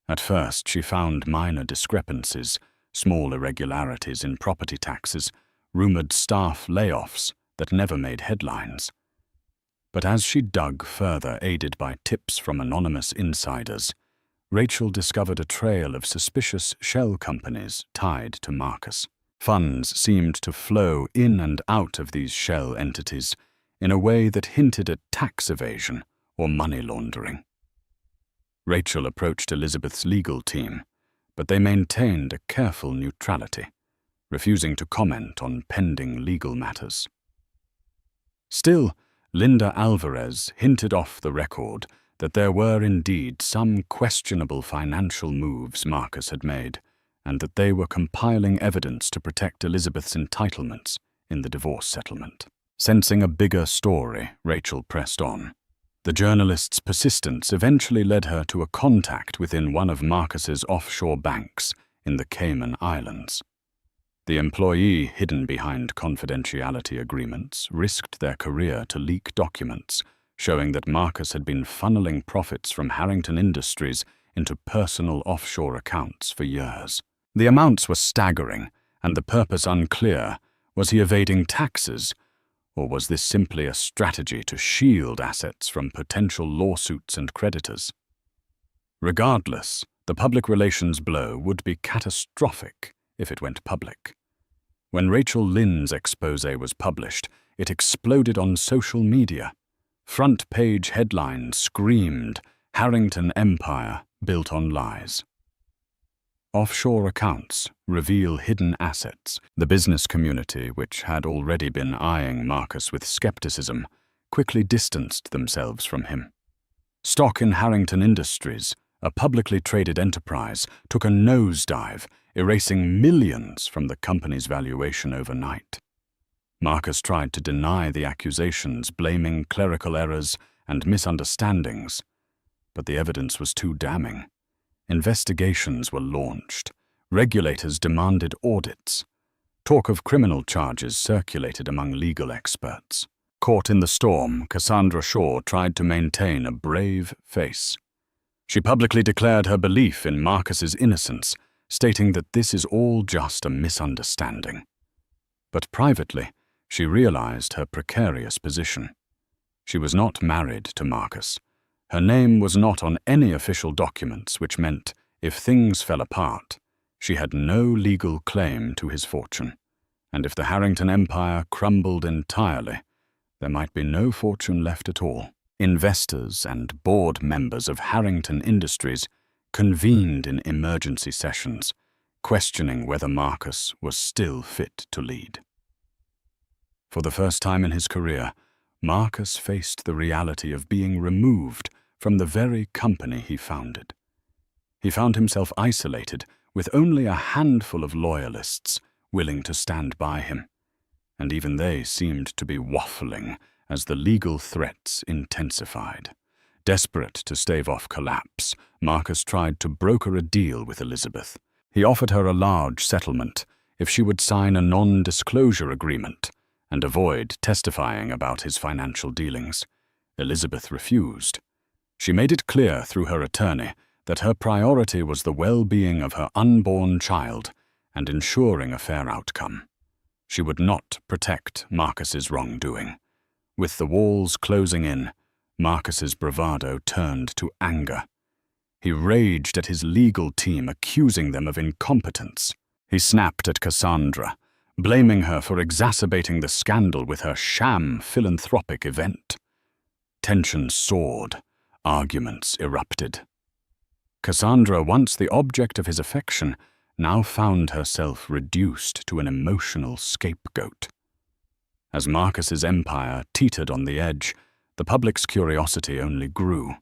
At first, she found minor discrepancies, small irregularities in property taxes, rumored staff layoffs that never made headlines. But as she dug further, aided by tips from anonymous insiders, Rachel discovered a trail of suspicious shell companies tied to Marcus. Funds seemed to flow in and out of these shell entities in a way that hinted at tax evasion or money laundering. Rachel approached Elizabeth's legal team, but they maintained a careful neutrality, refusing to comment on pending legal matters. Still, Linda Alvarez hinted off the record that there were indeed some questionable financial moves Marcus had made, and that they were compiling evidence to protect Elizabeth's entitlements in the divorce settlement. Sensing a bigger story, Rachel pressed on. The journalist's persistence eventually led her to a contact within one of Marcus's offshore banks in the Cayman Islands. The employee, hidden behind confidentiality agreements, risked their career to leak documents showing that Marcus had been funneling profits from Harrington Industries into personal offshore accounts for years. The amounts were staggering, and the purpose unclear. Was he evading taxes, or was this simply a strategy to shield assets from potential lawsuits and creditors? Regardless, the public relations blow would be catastrophic if it went public. When Rachel Lynn's exposé was published, it exploded on social media. Front-page headlines screamed, "Harrington Empire built on lies." Offshore accounts reveal hidden assets. The business community, which had already been eyeing Marcus with skepticism, quickly distanced themselves from him. Stock in Harrington Industries, a publicly traded enterprise, took a nosedive, erasing millions from the company's valuation overnight. Marcus tried to deny the accusations, blaming clerical errors and misunderstandings, but the evidence was too damning. Investigations were launched. Regulators demanded audits. Talk of criminal charges circulated among legal experts. Caught in the storm, Cassandra Shaw tried to maintain a brave face. She publicly declared her belief in Marcus's innocence, stating that this is all just a misunderstanding. But privately, she realized her precarious position. She was not married to Marcus. Her name was not on any official documents, which meant, if things fell apart, she had no legal claim to his fortune. And if the Harrington empire crumbled entirely, there might be no fortune left at all. Investors and board members of Harrington Industries convened in emergency sessions, questioning whether Marcus was still fit to lead. For the first time in his career, Marcus faced the reality of being removed from the very company he founded. He found himself isolated, with only a handful of loyalists willing to stand by him, and even they seemed to be waffling as the legal threats intensified. Desperate to stave off collapse, Marcus tried to broker a deal with Elizabeth. He offered her a large settlement if she would sign a non-disclosure agreement and avoid testifying about his financial dealings. Elizabeth refused. She made it clear through her attorney that her priority was the well-being of her unborn child and ensuring a fair outcome. She would not protect Marcus's wrongdoing. With the walls closing in, Marcus's bravado turned to anger. He raged at his legal team, accusing them of incompetence. He snapped at Cassandra, blaming her for exacerbating the scandal with her sham philanthropic event. Tension soared. Arguments erupted. Cassandra, once the object of his affection, now found herself reduced to an emotional scapegoat. As Marcus's empire teetered on the edge, the public's curiosity only grew.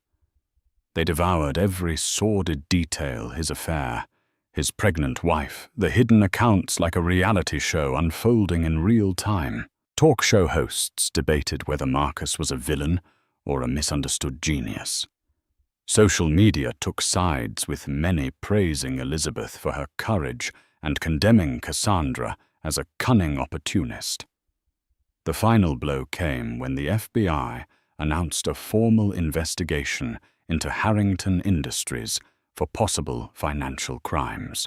They devoured every sordid detail: his affair, his pregnant wife, the hidden accounts like a reality show unfolding in real time. Talk show hosts debated whether Marcus was a villain or a misunderstood genius. Social media took sides, with many praising Elizabeth for her courage and condemning Cassandra as a cunning opportunist. The final blow came when the FBI announced a formal investigation into Harrington Industries for possible financial crimes.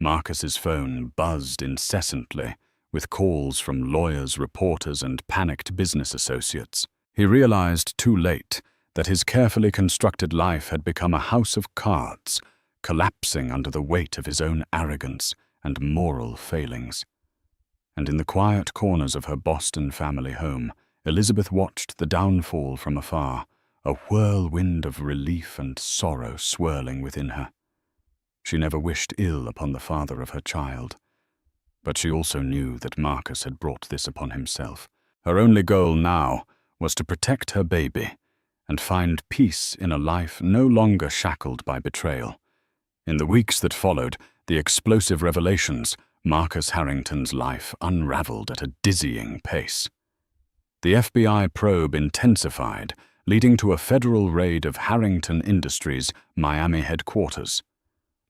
Marcus's phone buzzed incessantly, with calls from lawyers, reporters, and panicked business associates. He realized too late that his carefully constructed life had become a house of cards, collapsing under the weight of his own arrogance and moral failings. And in the quiet corners of her Boston family home, Elizabeth watched the downfall from afar, a whirlwind of relief and sorrow swirling within her. She never wished ill upon the father of her child, but she also knew that Marcus had brought this upon himself. Her only goal now was to protect her baby and find peace in a life no longer shackled by betrayal. In the weeks that followed the explosive revelations, Marcus Harrington's life unraveled at a dizzying pace. The FBI probe intensified, leading to a federal raid of Harrington Industries' Miami headquarters.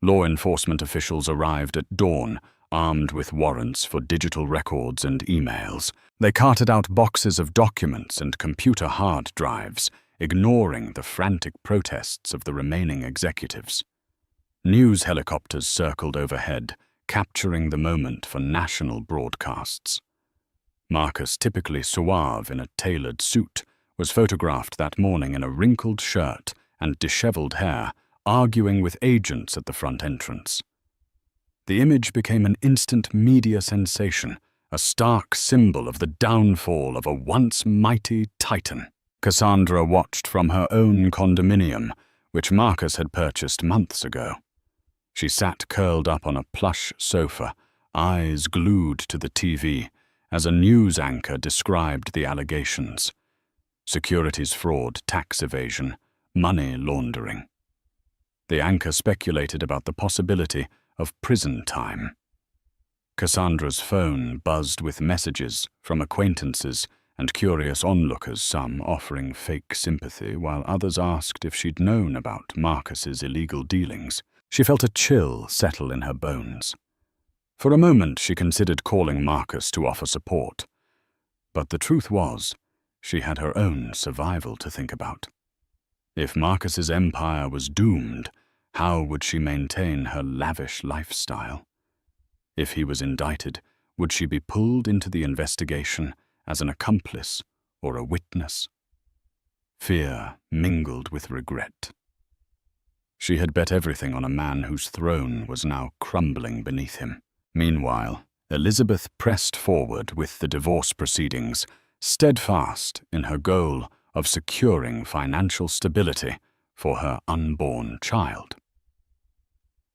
Law enforcement officials arrived at dawn, armed with warrants for digital records and emails. They carted out boxes of documents and computer hard drives, ignoring the frantic protests of the remaining executives. News helicopters circled overhead, capturing the moment for national broadcasts. Marcus, typically suave in a tailored suit, was photographed that morning in a wrinkled shirt and disheveled hair, arguing with agents at the front entrance. The image became an instant media sensation, a stark symbol of the downfall of a once mighty titan. Cassandra watched from her own condominium, which Marcus had purchased months ago. She sat curled up on a plush sofa, eyes glued to the TV, as a news anchor described the allegations: securities fraud, tax evasion, money laundering. The anchor speculated about the possibility of prison time. Cassandra's phone buzzed with messages from acquaintances and curious onlookers, some offering fake sympathy, while others asked if she'd known about Marcus's illegal dealings. She felt a chill settle in her bones. For a moment she considered calling Marcus to offer support. But the truth was, she had her own survival to think about. If Marcus's empire was doomed, how would she maintain her lavish lifestyle? If he was indicted, would she be pulled into the investigation as an accomplice or a witness? Fear mingled with regret. She had bet everything on a man whose throne was now crumbling beneath him. Meanwhile, Elizabeth pressed forward with the divorce proceedings, steadfast in her goal of securing financial stability for her unborn child.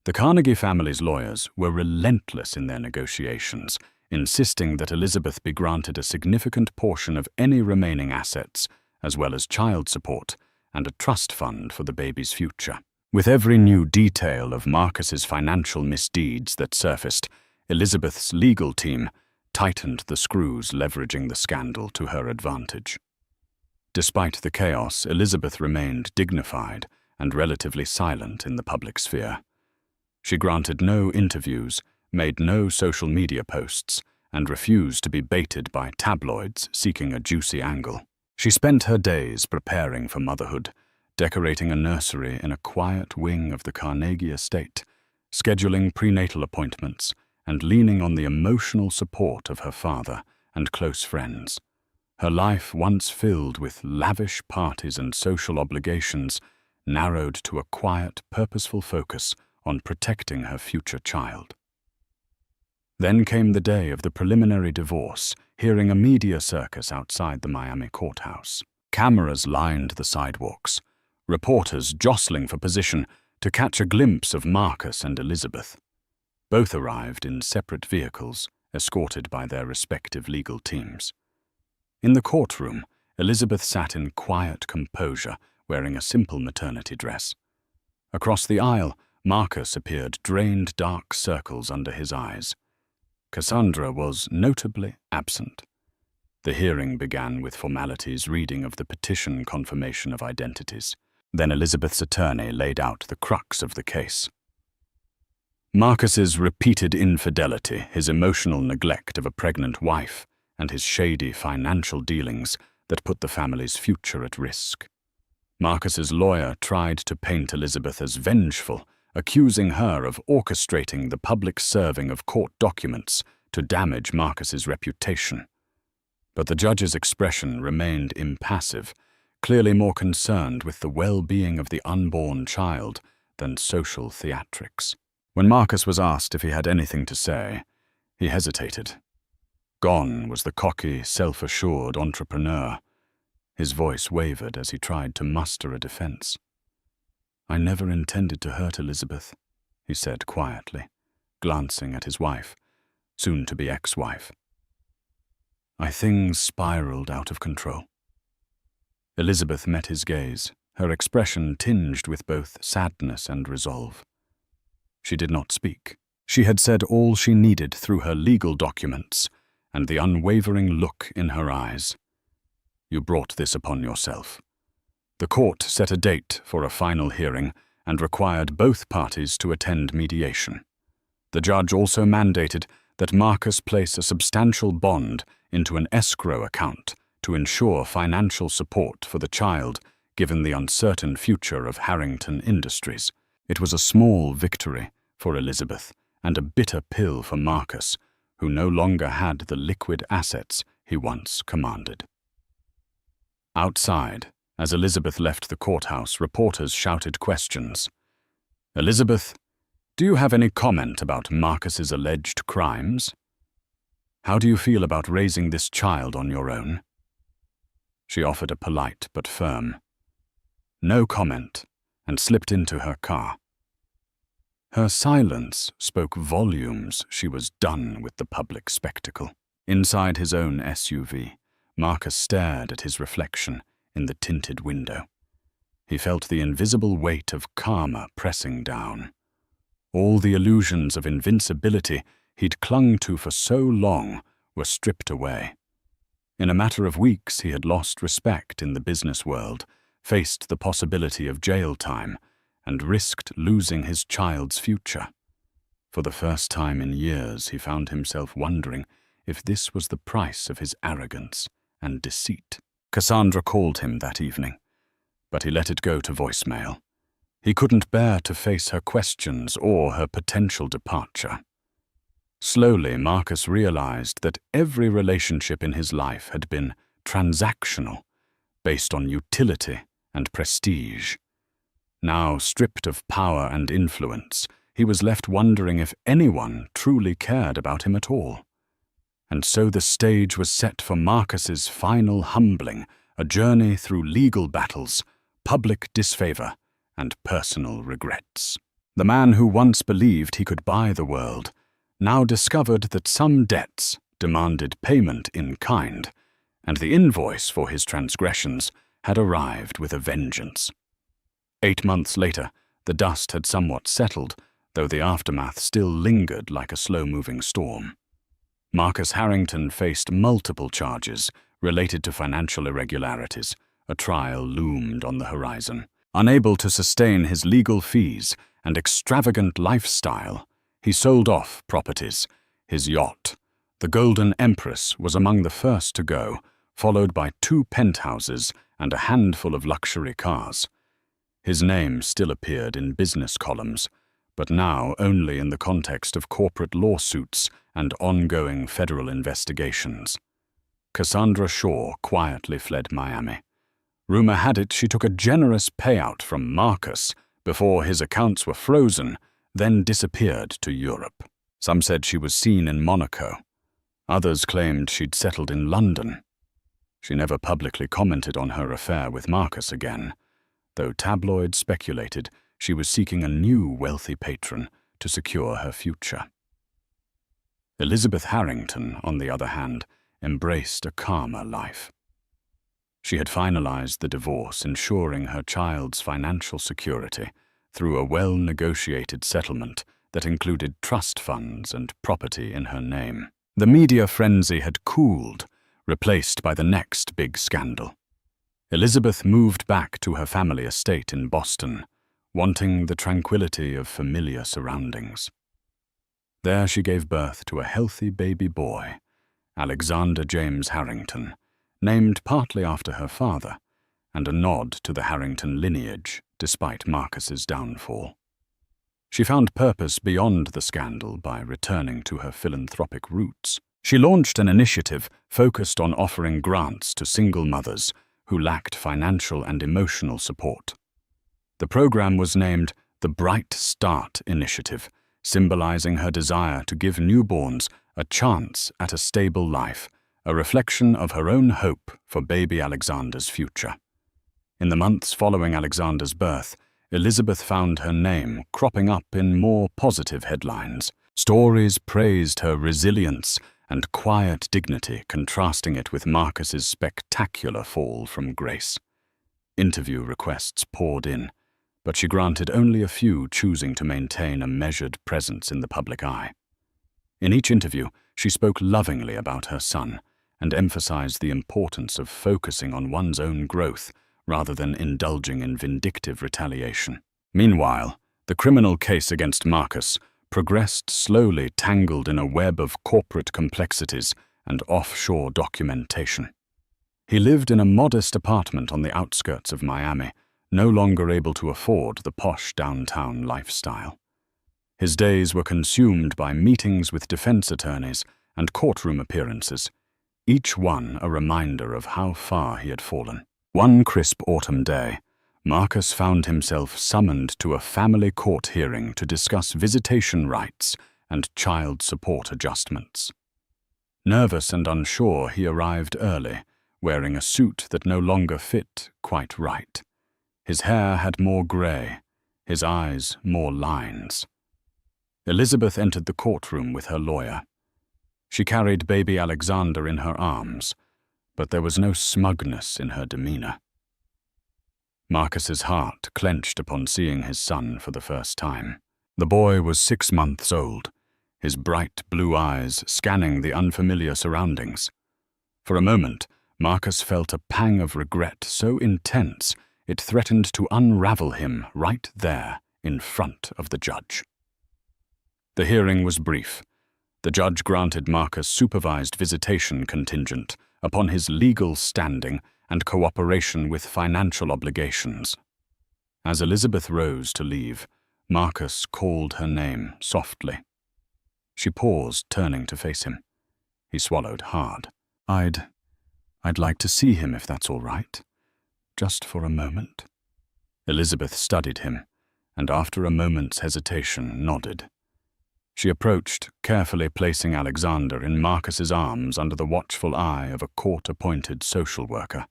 The Carnegie family's lawyers were relentless in their negotiations, insisting that Elizabeth be granted a significant portion of any remaining assets, as well as child support and a trust fund for the baby's future. With every new detail of Marcus's financial misdeeds that surfaced, Elizabeth's legal team tightened the screws, leveraging the scandal to her advantage. Despite the chaos, Elizabeth remained dignified and relatively silent in the public sphere. She granted no interviews, made no social media posts, and refused to be baited by tabloids seeking a juicy angle. She spent her days preparing for motherhood, decorating a nursery in a quiet wing of the Carnegie estate, scheduling prenatal appointments, and leaning on the emotional support of her father and close friends. Her life, once filled with lavish parties and social obligations, narrowed to a quiet, purposeful focus on protecting her future child. Then came the day of the preliminary divorce, hearing a media circus outside the Miami courthouse. Cameras lined the sidewalks, reporters jostling for position to catch a glimpse of Marcus and Elizabeth. Both arrived in separate vehicles, escorted by their respective legal teams. In the courtroom, Elizabeth sat in quiet composure, wearing a simple maternity dress. Across the aisle, Marcus appeared, drained dark circles under his eyes. Cassandra was notably absent. The hearing began with formalities, reading of the petition confirmation of identities. Then Elizabeth's attorney laid out the crux of the case. Marcus's repeated infidelity, his emotional neglect of a pregnant wife, and his shady financial dealings that put the family's future at risk. Marcus's lawyer tried to paint Elizabeth as vengeful, accusing her of orchestrating the public serving of court documents to damage Marcus's reputation. But the judge's expression remained impassive, clearly more concerned with the well-being of the unborn child than social theatrics. When Marcus was asked if he had anything to say, he hesitated. Gone was the cocky, self-assured entrepreneur. His voice wavered as he tried to muster a defense. "I never intended to hurt Elizabeth," he said quietly, glancing at his wife, soon-to-be ex-wife. Things spiraled out of control. Elizabeth met his gaze, her expression tinged with both sadness and resolve. She did not speak. She had said all she needed through her legal documents and the unwavering look in her eyes. "You brought this upon yourself." The court set a date for a final hearing and required both parties to attend mediation. The judge also mandated that Marcus place a substantial bond into an escrow account to ensure financial support for the child given the uncertain future of Harrington Industries. It was a small victory for Elizabeth and a bitter pill for Marcus, who no longer had the liquid assets he once commanded. Outside, as Elizabeth left the courthouse, reporters shouted questions. "Elizabeth, do you have any comment about Marcus's alleged crimes? How do you feel about raising this child on your own?" She offered a polite but firm "no comment" and slipped into her car. Her silence spoke volumes. She was done with the public spectacle. Inside his own SUV, Marcus stared at his reflection in the tinted window. He felt the invisible weight of karma pressing down. All the illusions of invincibility he'd clung to for so long were stripped away. In a matter of weeks, he had lost respect in the business world, faced the possibility of jail time, and risked losing his child's future. For the first time in years, he found himself wondering if this was the price of his arrogance and deceit. Cassandra called him that evening, but he let it go to voicemail. He couldn't bear to face her questions or her potential departure. Slowly, Marcus realized that every relationship in his life had been transactional, based on utility and prestige. Now, stripped of power and influence, he was left wondering if anyone truly cared about him at all. And so the stage was set for Marcus's final humbling, a journey through legal battles, public disfavor, and personal regrets. The man who once believed he could buy the world now discovered that some debts demanded payment in kind, and the invoice for his transgressions had arrived with a vengeance. 8 months later, the dust had somewhat settled, though the aftermath still lingered like a slow-moving storm. Marcus Harrington faced multiple charges related to financial irregularities. A trial loomed on the horizon. Unable to sustain his legal fees and extravagant lifestyle, he sold off properties. His yacht, the Golden Empress, was among the first to go, followed by 2 penthouses and a handful of luxury cars. His name still appeared in business columns, but now only in the context of corporate lawsuits and ongoing federal investigations. Cassandra Shaw quietly fled Miami. Rumor had it she took a generous payout from Marcus before his accounts were frozen, then disappeared to Europe. Some said she was seen in Monaco. Others claimed she'd settled in London. She never publicly commented on her affair with Marcus again, though tabloids speculated she was seeking a new wealthy patron to secure her future. Elizabeth Harrington, on the other hand, embraced a calmer life. She had finalized the divorce, ensuring her child's financial security through a well-negotiated settlement that included trust funds and property in her name. The media frenzy had cooled, replaced by the next big scandal. Elizabeth moved back to her family estate in Boston, wanting the tranquility of familiar surroundings. There she gave birth to a healthy baby boy, Alexander James Harrington, named partly after her father, and a nod to the Harrington lineage despite Marcus's downfall. She found purpose beyond the scandal by returning to her philanthropic roots. She launched an initiative focused on offering grants to single mothers who lacked financial and emotional support. The program was named the Bright Start Initiative, symbolizing her desire to give newborns a chance at a stable life, a reflection of her own hope for baby Alexander's future. In the months following Alexander's birth, Elizabeth found her name cropping up in more positive headlines. Stories praised her resilience and quiet dignity, contrasting it with Marcus's spectacular fall from grace. Interview requests poured in, but she granted only a few, choosing to maintain a measured presence in the public eye. In each interview, she spoke lovingly about her son and emphasized the importance of focusing on one's own growth rather than indulging in vindictive retaliation. Meanwhile, the criminal case against Marcus progressed slowly, tangled in a web of corporate complexities and offshore documentation. He lived in a modest apartment on the outskirts of Miami, no longer able to afford the posh downtown lifestyle. His days were consumed by meetings with defense attorneys and courtroom appearances, each one a reminder of how far he had fallen. One crisp autumn day, Marcus found himself summoned to a family court hearing to discuss visitation rights and child support adjustments. Nervous and unsure, he arrived early, wearing a suit that no longer fit quite right. His hair had more gray, his eyes more lines. Elizabeth entered the courtroom with her lawyer. She carried baby Alexander in her arms, but there was no smugness in her demeanor. Marcus's heart clenched upon seeing his son for the first time. The boy was 6 months old, his bright blue eyes scanning the unfamiliar surroundings. For a moment, Marcus felt a pang of regret so intense it threatened to unravel him right there in front of the judge. The hearing was brief. The judge granted Marcus supervised visitation contingent, upon his legal standing and cooperation with financial obligations. As Elizabeth rose to leave, Marcus called her name softly. She paused, turning to face him. He swallowed hard. I'd like to see him if that's all right. Just for a moment. Elizabeth studied him, and after a moment's hesitation, nodded. She approached, carefully placing Alexander in Marcus's arms under the watchful eye of a court-appointed social worker.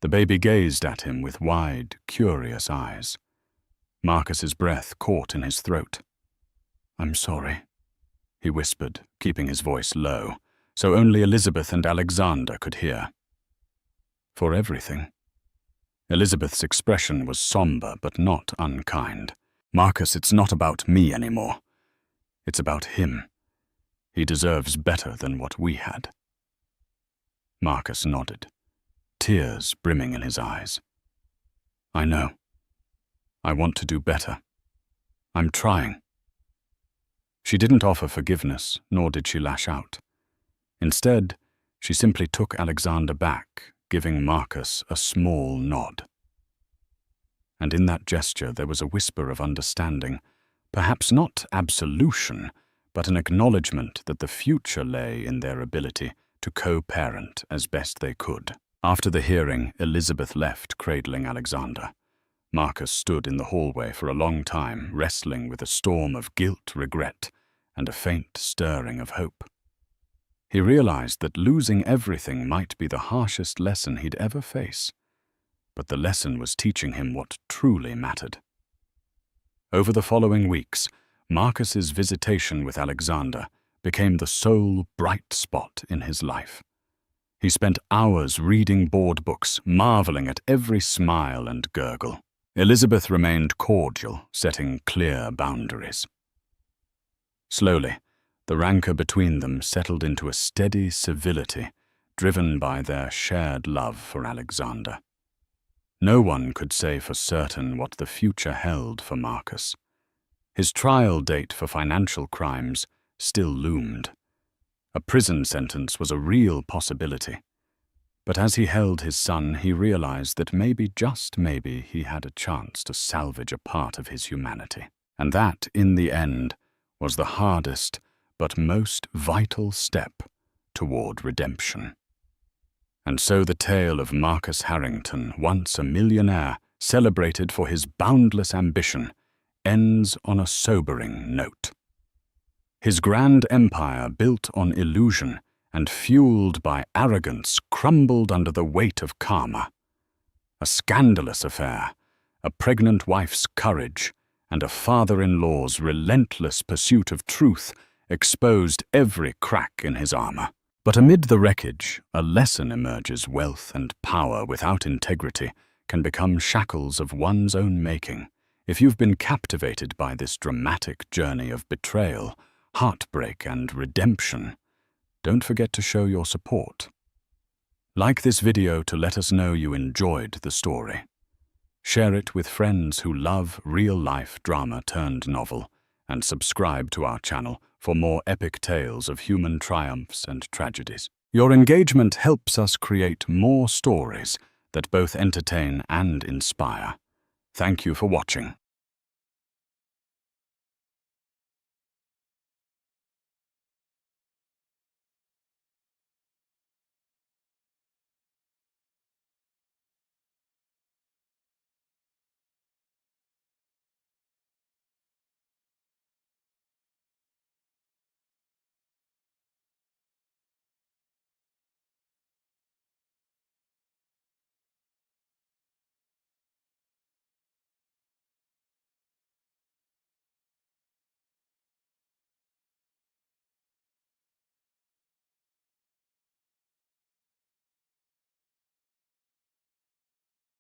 The baby gazed at him with wide, curious eyes. Marcus's breath caught in his throat. "I'm sorry," he whispered, keeping his voice low, so only Elizabeth and Alexander could hear. "For everything." Elizabeth's expression was somber but not unkind. "Marcus, it's not about me anymore. It's about him. He deserves better than what we had." Marcus nodded, tears brimming in his eyes. "I know. I want to do better. I'm trying." She didn't offer forgiveness, nor did she lash out. Instead, she simply took Alexander back, giving Marcus a small nod. And in that gesture there was a whisper of understanding, perhaps not absolution, but an acknowledgement that the future lay in their ability to co-parent as best they could. After the hearing, Elizabeth left, cradling Alexander. Marcus stood in the hallway for a long time, wrestling with a storm of guilt, regret, and a faint stirring of hope. He realized that losing everything might be the harshest lesson he'd ever face, but the lesson was teaching him what truly mattered. Over the following weeks, Marcus's visitation with Alexander became the sole bright spot in his life. He spent hours reading board books, marveling at every smile and gurgle. Elizabeth remained cordial, setting clear boundaries. Slowly, the rancor between them settled into a steady civility, driven by their shared love for Alexander. No one could say for certain what the future held for Marcus. His trial date for financial crimes still loomed. A prison sentence was a real possibility. But as he held his son, he realized that maybe, just maybe, he had a chance to salvage a part of his humanity. And that, in the end, was the hardest but most vital step toward redemption. And so the tale of Marcus Harrington, once a millionaire, celebrated for his boundless ambition, ends on a sobering note. His grand empire, built on illusion and fueled by arrogance, crumbled under the weight of karma. A scandalous affair, a pregnant wife's courage, and a father-in-law's relentless pursuit of truth exposed every crack in his armor. But amid the wreckage, a lesson emerges: wealth and power without integrity can become shackles of one's own making. If you've been captivated by this dramatic journey of betrayal, heartbreak, and redemption, don't forget to show your support. Like this video to let us know you enjoyed the story. Share it with friends who love real-life drama turned novel, and subscribe to our channel for more epic tales of human triumphs and tragedies. Your engagement helps us create more stories that both entertain and inspire. Thank you for watching.